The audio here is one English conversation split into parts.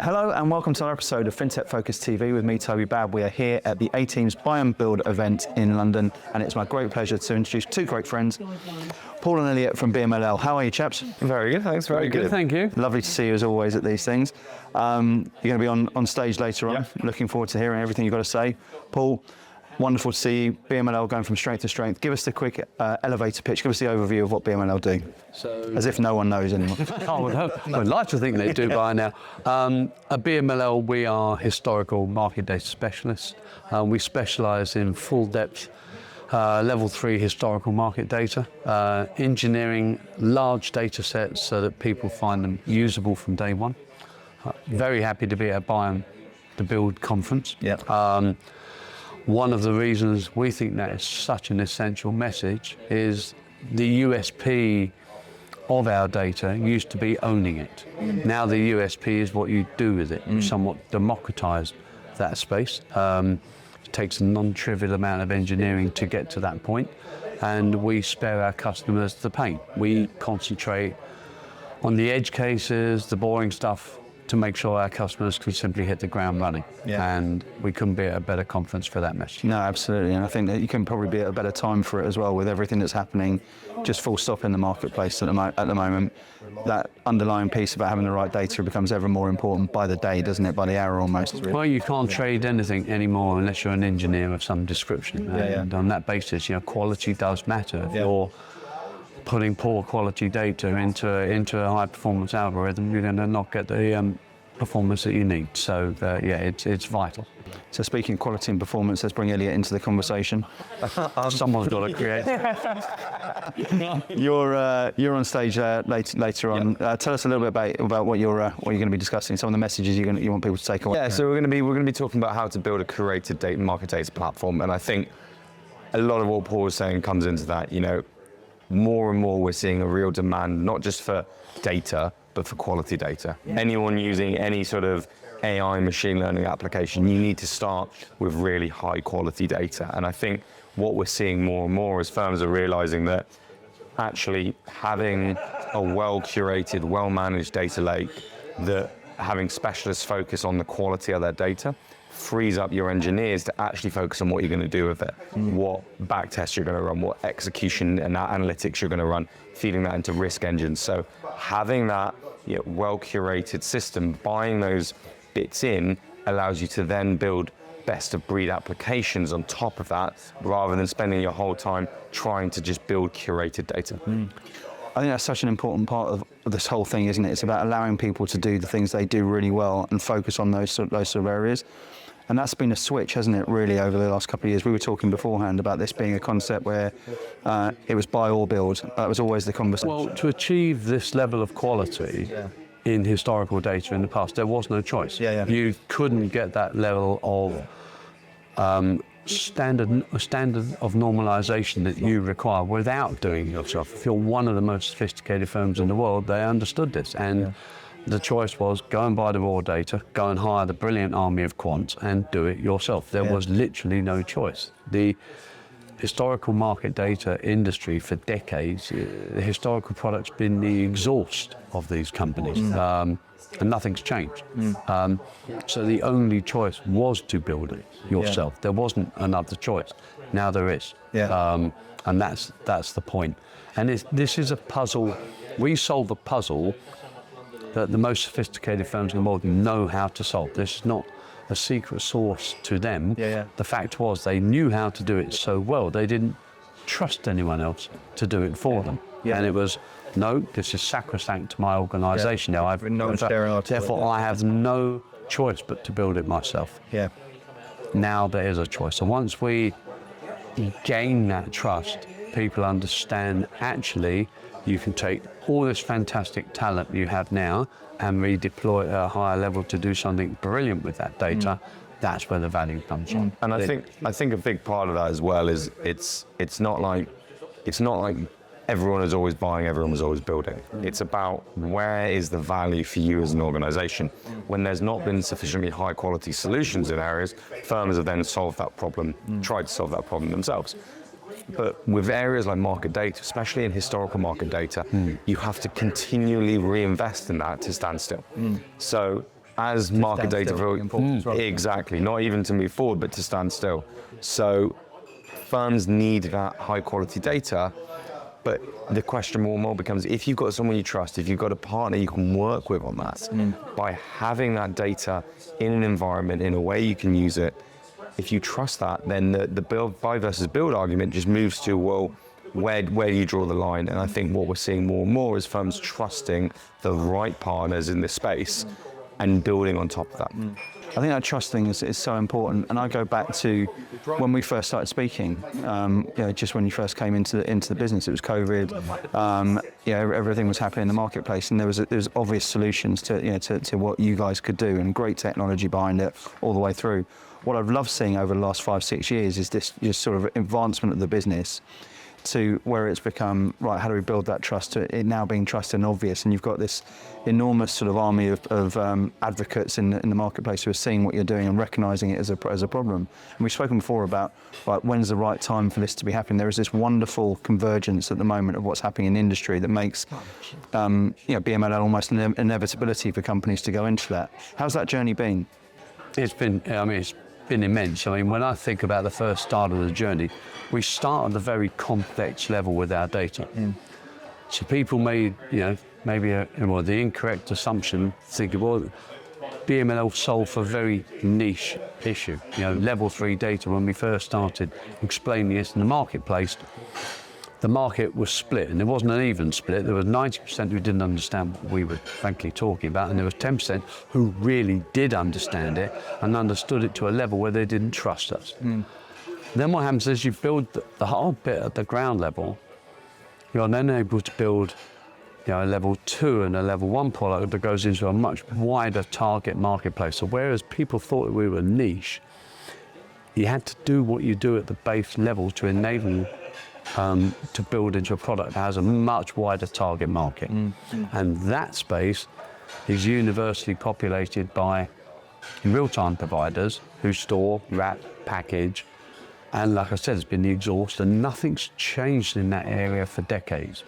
Hello and welcome to another episode of FinTech Focus TV with me, Toby. We are here at the A-Team's Buy and Build event in London, and it's my great pleasure to introduce two great friends, Paul and Elliot from BMLL. How are you, chaps? Very good, thanks. Very good, thank you. Lovely to see you as always at these things. You're going to be on stage later on. Yep. Looking forward to hearing everything you've got to say. Paul, wonderful to see you. BMLL going from strength to strength. Give us the quick elevator pitch. Give us the overview of what BMLL do. So, as if no one knows anymore. I'd like to think they do by now. At BMLL, we are historical market data specialists. We specialise in full depth level 3 historical market data, engineering large data sets so that people find them usable from day one. Very happy to be at Buy and Build conference. Yeah. One of the reasons we think that is such an essential message is the USP of our data used to be owning it. Now the USP is what you do with it. Somewhat democratized that space. It takes a non-trivial amount of engineering to get to that point, and we spare our customers the pain. We concentrate on the edge cases, the boring stuff, to make sure our customers can simply hit the ground running. Yeah. And we couldn't be at a better conference for that message. No, absolutely, and I think that you can probably be at a better time for it as well, with everything that's happening, just full stop in the marketplace at the moment. That underlying piece about having the right data becomes ever more important by the day, doesn't it? By the hour almost. Really. Well, you can't trade anything anymore unless you're an engineer of some description. And on that basis, quality does matter. If you're putting poor quality data into a high performance algorithm, you're going to not get the performance that you need. So it's vital. So speaking of quality and performance, let's bring Elliot into the conversation. Someone's got to create. You're on stage later on. Tell us a little bit about what you're going to be discussing. Some of the messages you want people to take away. Yeah, so we're going to be talking about how to build a curated data market data platform, and I think a lot of what Paul was saying comes into that. More and more we're seeing a real demand, not just for data, but for quality data. Anyone using any sort of AI machine learning application, you need to start with really high quality data. And I think what we're seeing more and more is firms are realizing that actually having a well curated, well managed data lake, that having specialists focus on the quality of their data frees up your engineers to actually focus on what you're going to do with it, what back tests you're going to run, what execution and analytics you're going to run, feeding that into risk engines. So having that well curated system, buying those bits in, allows you to then build best of breed applications on top of that, rather than spending your whole time trying to just build curated data. I think that's such an important part of this whole thing, isn't it? It's about allowing people to do the things they do really well and focus on those sort of areas. And that's been a switch, hasn't it, really, over the last couple of years? We were talking beforehand about this being a concept where it was buy or build. That was always the conversation. Well, to achieve this level of quality in historical data in the past, there was no choice. You couldn't get that level of standard of normalization that you require without doing it yourself. If you're one of the most sophisticated firms in the world, they understood this. And the choice was go and buy the raw data, go and hire the brilliant army of quants and do it yourself. There was literally no choice. The historical market data industry for decades, the historical product's been the exhaust of these companies. And nothing's changed. So the only choice was to build it yourself. There wasn't another choice. Now there is. And that's the point. And this is a puzzle. We solve a puzzle that the most sophisticated firms in the world know how to solve. This is not a secret sauce to them. The fact was they knew how to do it so well, they didn't trust anyone else to do it for them. And it was, no, this is sacrosanct to my organisation now. Therefore, I have no choice but to build it myself. Now there is a choice. And once we gain that trust, people understand actually you can take all this fantastic talent you have now and redeploy at a higher level to do something brilliant with that data. That's where the value comes from. And I think a big part of that as well is it's not like everyone is always buying, everyone is always building. It's about where is the value for you as an organization. When there's not been sufficiently high quality solutions in areas, firms have then solved that problem, tried to solve that problem themselves. But with areas like market data, especially in historical market data, you have to continually reinvest in that to stand still. So as market data, exactly, not even to move forward, but to stand still. So firms need that high quality data, but the question more and more becomes, if you've got someone you trust, if you've got a partner you can work with on that, by having that data in an environment, in a way you can use it, if you trust that, then the buy versus build argument just moves to, well, where do you draw the line? And I think what we're seeing more and more is firms trusting the right partners in this space and building on top of that. I think that trust thing is so important, and I go back to when we first started speaking. Just when you first came into the business, it was COVID. Everything was happening in the marketplace, and there was obvious solutions to what you guys could do, and great technology behind it all the way through. What I've loved seeing over the last 5-6 years is this sort of advancement of the business to where it's become, right, how do we build that trust to it now being trusted and obvious, and you've got this enormous sort of army of advocates in the marketplace who are seeing what you're doing and recognising it as a problem. And we've spoken before about, right, when's the right time for this to be happening. There is this wonderful convergence at the moment of what's happening in industry that makes BMLL almost an inevitability for companies to go into that. How's that journey been? It's been immense. I mean, when I think about the first start of the journey, we start at a very complex level with our data. So people made, maybe the incorrect assumption, thinking, well, BMLL solved for a very niche issue. Level 3 data, when we first started explaining this in the marketplace, the market was split, and there wasn't an even split. There was 90% who didn't understand what we were frankly talking about, and there was 10% who really did understand it and understood it to a level where they didn't trust us. Then what happens is you build the whole bit at the ground level. You're then able to build a level 2 and a level 1 product that goes into a much wider target marketplace. So whereas people thought we were niche, you had to do what you do at the base level to enable to build into a product that has a much wider target market. And that space is universally populated by real-time providers who store, wrap, package, and like I said, it's been the exhaust, and nothing's changed in that area for decades.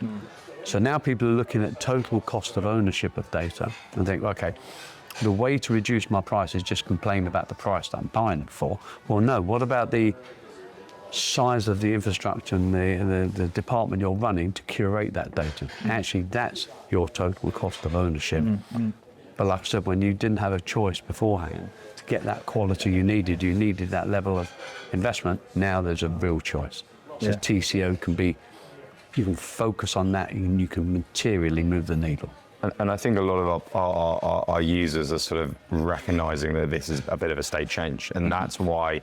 So now people are looking at total cost of ownership of data and think, okay, the way to reduce my price is just complain about the price that I'm buying it for. Well, no, what about the size of the infrastructure and the department you're running to curate that data? Actually, that's your total cost of ownership. But like I said, when you didn't have a choice beforehand to get that quality you needed that level of investment. Now there's a real choice. So TCO you can focus on that and you can materially move the needle. And I think a lot of our users are sort of recognizing that this is a bit of a state change, and that's why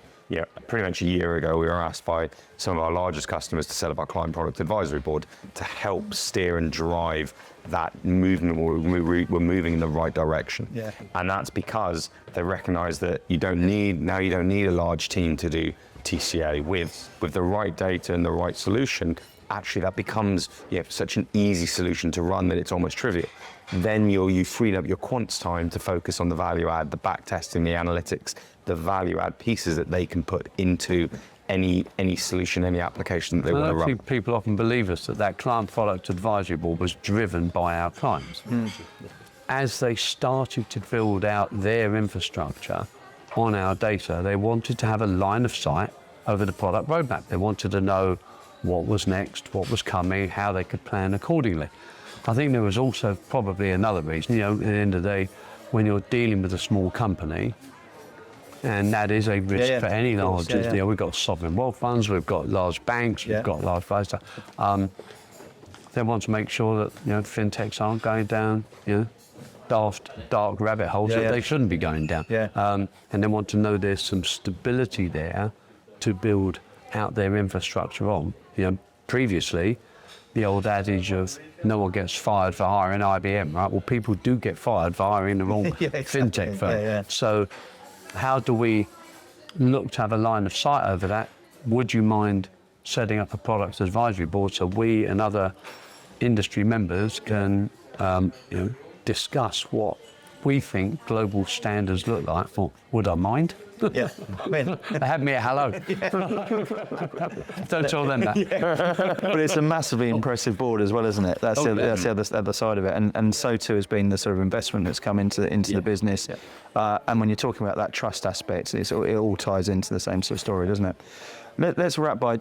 pretty much a year ago, we were asked by some of our largest customers to set up our client product advisory board to help steer and drive that movement. We're moving in the right direction. And that's because they recognize that you don't need a large team to do TCA. With the right data and the right solution, actually that becomes such an easy solution to run that it's almost trivial. Then you freed up your quant's time to focus on the value add, the back testing, the analytics, the value add pieces that they can put into any solution, any application that they want to run. People often believe us that client product advisory board was driven by our clients. As they started to build out their infrastructure on our data, they wanted to have a line of sight over the product roadmap. They wanted to know what was next, what was coming, how they could plan accordingly. I think there was also probably another reason, at the end of the day, when you're dealing with a small company, and that is a risk for any large, we've got sovereign wealth funds, we've got large banks, we've got large funds. They want to make sure that fintechs aren't going down dark rabbit holes that they shouldn't be going down. And they want to know there's some stability there to build out their infrastructure on. Previously, the old adage of no one gets fired for hiring IBM, right? Well, people do get fired for hiring the wrong fintech firm. So how do we look to have a line of sight over that? Would you mind setting up a product advisory board so we and other industry members can discuss what we think global standards look like. I thought, would I mind? Yeah, I mean, They had me at hello. Don't tell them that. but it's a massively impressive board as well, isn't it? That's the other side of it, and so too has been the sort of investment that's come into the business. Yeah. And when you're talking about that trust aspect, it all ties into the same sort of story, doesn't it? Let's wrap by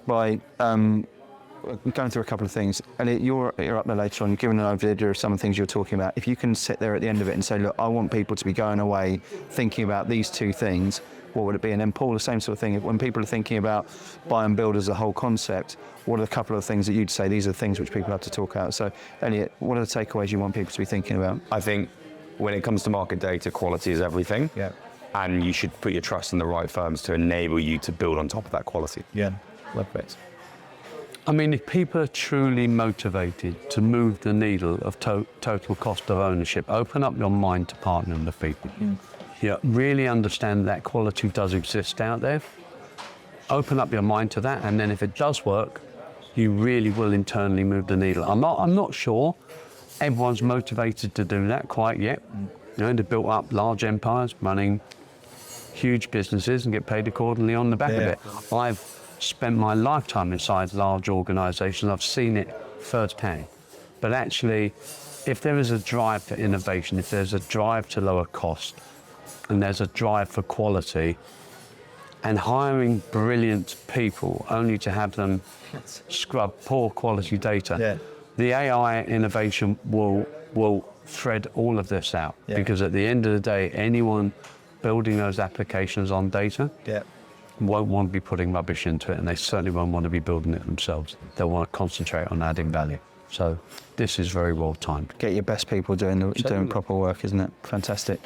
going through a couple of things. Elliot, you're up there later on, you're giving an overview of some of the things you're talking about. If you can sit there at the end of it and say, look, I want people to be going away thinking about these two things, what would it be? And then Paul, the same sort of thing. When people are thinking about buy and build as a whole concept, what are a couple of things that you'd say these are the things which people have to talk about? So, Elliot, what are the takeaways you want people to be thinking about? I think when it comes to market data, quality is everything. Yeah. And you should put your trust in the right firms to enable you to build on top of that quality. Yeah, love it. I mean, if people are truly motivated to move the needle of total cost of ownership, open up your mind to partnering with people. Yeah, really understand that quality does exist out there. Open up your mind to that, and then if it does work, you really will internally move the needle. I'm not sure everyone's motivated to do that quite yet. They've built up large empires, running huge businesses, and get paid accordingly on the back of it. I've spent my lifetime inside large organisations. I've seen it firsthand. But actually, if there is a drive for innovation, if there's a drive to lower cost, and there's a drive for quality, and hiring brilliant people only to have them scrub poor quality data, the AI innovation will thread all of this out. Because at the end of the day, anyone building those applications on data won't want to be putting rubbish into it, and they certainly won't want to be building it themselves. They'll want to concentrate on adding value. So this is very well timed. Get your best people doing proper work, isn't it? Fantastic.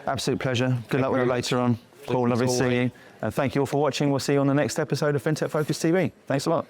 Absolute pleasure. Good luck with it later on. Paul, lovely to see you. And thank you all for watching. We'll see you on the next episode of FinTech Focus TV. Thanks a lot.